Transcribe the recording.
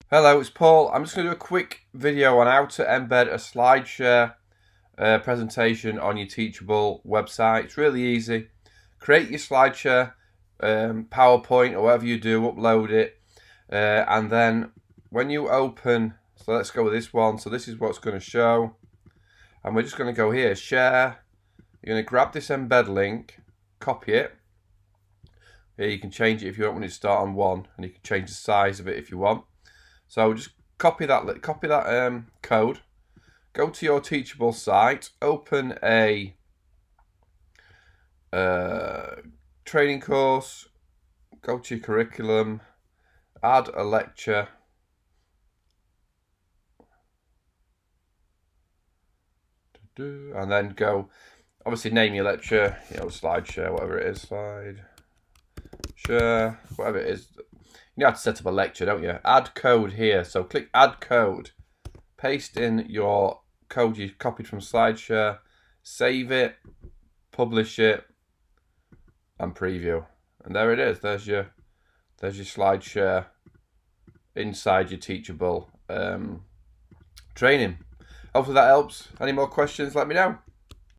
Hello, it's Paul. I'm just going to do a quick video on how to embed a SlideShare presentation on your Teachable website. It's really easy. Create your SlideShare PowerPoint or whatever you do, upload it, and then when you open, so let's go with this one. So this is what's going to show, and we're just going to go here, share. You're going to grab this embed link, copy it. Here you can change it if you don't want it to start on one, and you can change the size of it if you want. So just copy that code, go to your Teachable site, open a training course, go to your curriculum, add a lecture, and then go, obviously name your lecture, SlideShare, whatever it is, SlideShare, whatever it is. You have to set up a lecture, don't you? Add code here. So click add code. Paste in your code you copied from SlideShare. Save it. Publish it. And preview. And there it is. There's your SlideShare inside your Teachable training. Hopefully that helps. Any more questions, let me know.